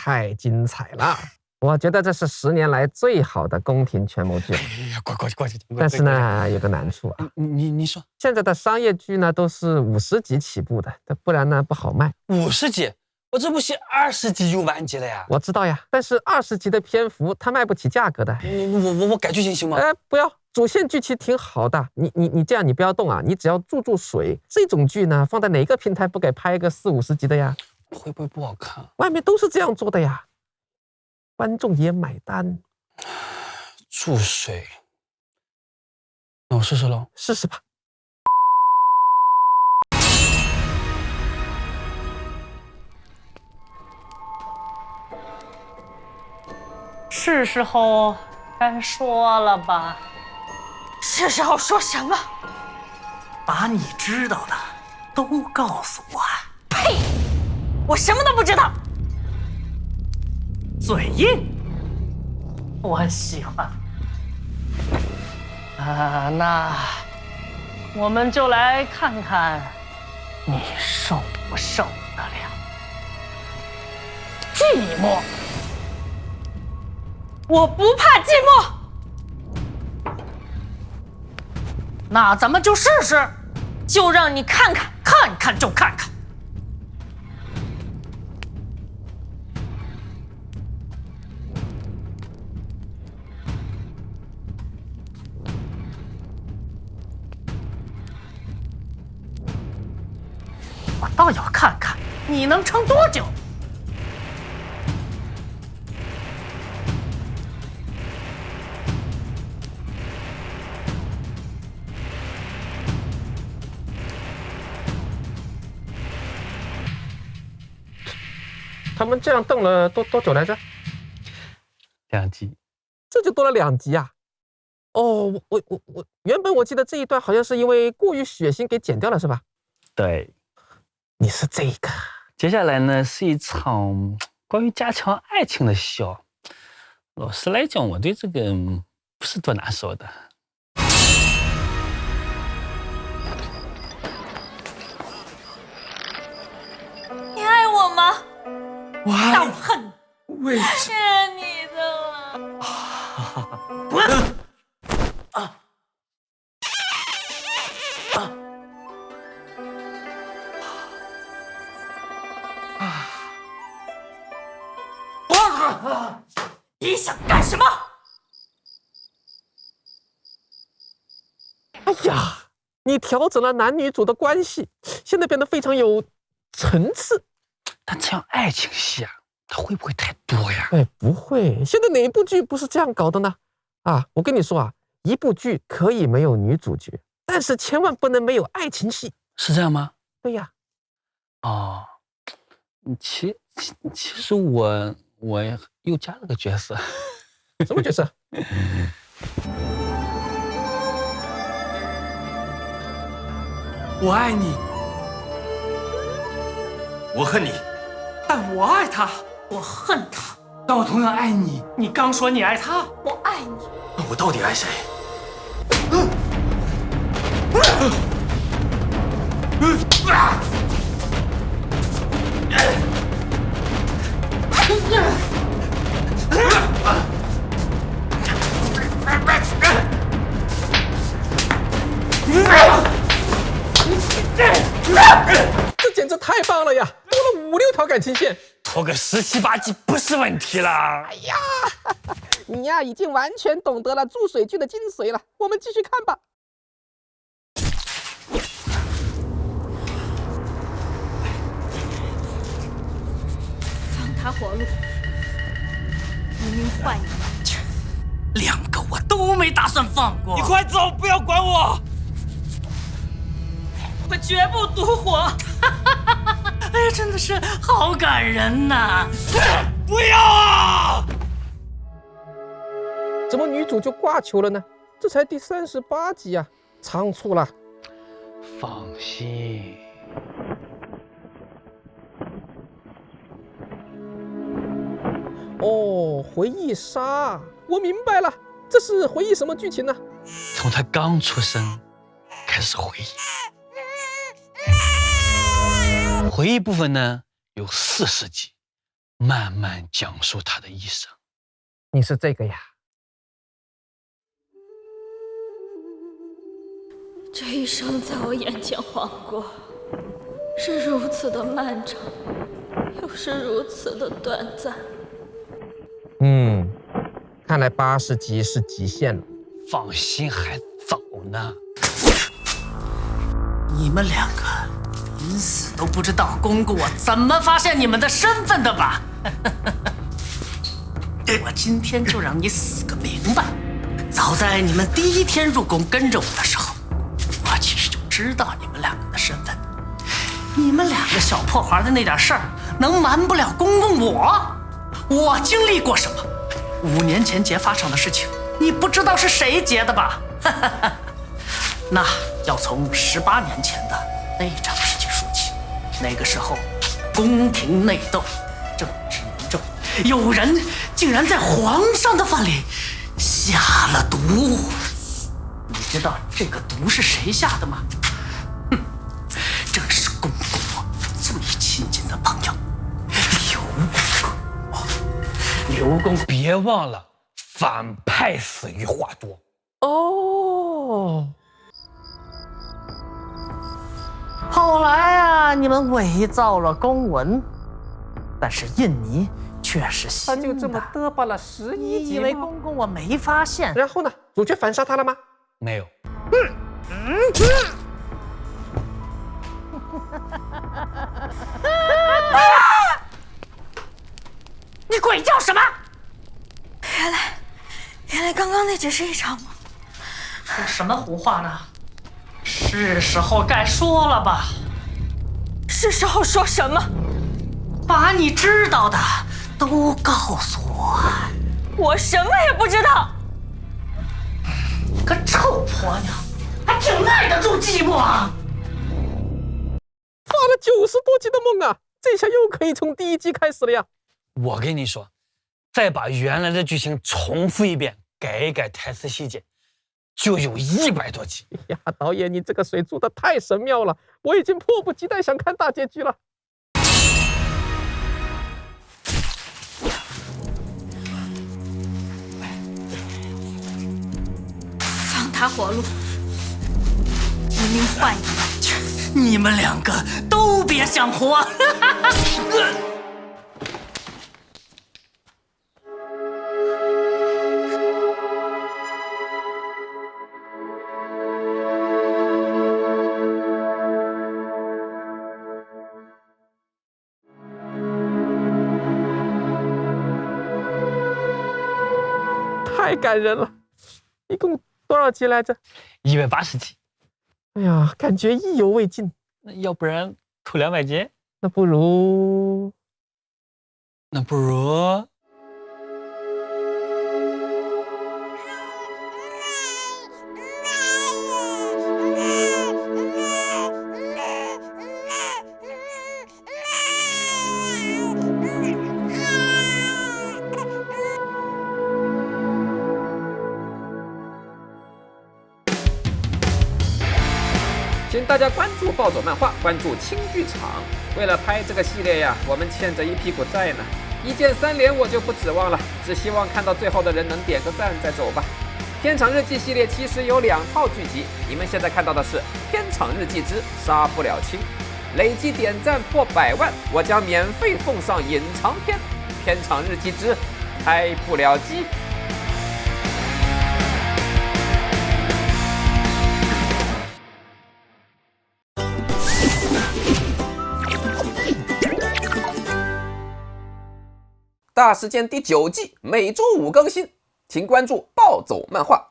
太精彩了。我觉得这是10年来最好的宫廷权谋剧。过去。但是呢，有个难处啊。你说，现在的商业剧呢都是50集起步的，不然呢不好卖。50集，我这部戏20集就完结了呀。我知道呀，但是20集的篇幅它卖不起价格的。我改剧情行吗？不要，主线剧情挺好的。你这样你不要动啊，你只要注水。这种剧呢，放在哪个平台不给拍个40、50集的呀？会不会不好看？外面都是这样做的呀。观众也买单。注水，那我试试喽。试试吧。是时候该说了吧？是时候说什么？把你知道的都告诉我。呸！我什么都不知道。嘴硬，我喜欢。那我们就来看看你受不受得了寂寞。我不怕寂寞。那咱们就试试，就让你看看，看看就看看。我倒要看看你能撑多久。他们这样动了多久来着？2集，这就多了2集啊！哦，我原本我记得这一段好像是因为过于血腥给剪掉了，是吧？对，你是这个。接下来呢是一场关于加强爱情的戏哦。老实来讲，我对这个不是多拿手的。你爱我吗？我爱道恨，为什是你的了。滚！你想干什么？哎呀，你调整了男女主的关系，现在变得非常有层次。但这样爱情戏啊，它会不会太多呀？不会，现在哪部剧不是这样搞的呢？我跟你说啊，一部剧可以没有女主角，但是千万不能没有爱情戏。是这样吗？对呀。哦，其实我又加了个角色。什么角色？我爱你，我恨你，但我爱他。我恨他，但我同样爱你。你刚说你爱他，我爱你。那我到底爱谁？这简直太棒了呀，多了5、6条感情线，拖个17、18集不是问题啦。哎呀，你呀已经完全懂得了注水剧的精髓了。我们继续看吧。放他活路，明明换你。 2个我都没打算放过。你快走，不要管我！我绝不独活。哎呀，真的是好感人呐！不要啊！怎么女主就挂球了呢？这才第38集啊，仓促了。放心。哦，回忆杀，我明白了，这是回忆什么剧情呢？从他刚出生开始回忆。回忆部分呢有40集，慢慢讲述他的一生。你是这个呀？这一生在我眼前晃过，是如此的漫长，又是如此的短暂。看来80集是极限了。放心，还早呢。你们两个临死都不知道公公我怎么发现你们的身份的吧？我今天就让你死个明白。早在你们第1天入宫跟着我的时候，我其实就知道你们两个的身份。你们两个小破孩的那点事儿，能瞒不了公公我？我经历过什么？5年前结发生的事情，你不知道是谁结的吧？那要从18年前的那场事情说起。那个时候，宫廷内斗，政治严重，有人竟然在皇上的饭里下了毒。你知道这个毒是谁下的吗？正是公公我最亲近的朋友刘公。刘公，别忘了，反派死于话多。哦，后来啊，你们伪造了公文，但是印泥却是新的。他就这么嘚吧了11你以为集吗？公公我没发现？然后呢？主角反杀他了吗？没有，你鬼叫什么？原来刚刚那只是一场梦。说什么胡话呢？是时候该说了吧？是时候说什么？把你知道的都告诉我。我什么也不知道。个臭婆娘，还挺耐得住寂寞啊！发了90多集的梦啊，这下又可以从第1集开始了呀！我跟你说，再把原来的剧情重复一遍，改一改台词细节，就有100多集。哎呀，导演，你这个水煮的太神妙了，我已经迫不及待想看大结局了。放他活路，一命换一命。你们两个都别想活！太感人了，一共多少集来着？180集。哎呀，感觉意犹未尽。那要不然扣200集？那不如请大家关注暴走漫画，关注轻剧场。为了拍这个系列呀，我们欠着一屁股债呢。1键3连我就不指望了，只希望看到最后的人能点个赞再走吧。片场日记系列其实有2套剧集，你们现在看到的是片场日记之杀不了亲，累计点赞破100万，我将免费奉上隐藏篇片场日记之开不了机。大事件第9季每周5更新，请关注暴走漫画。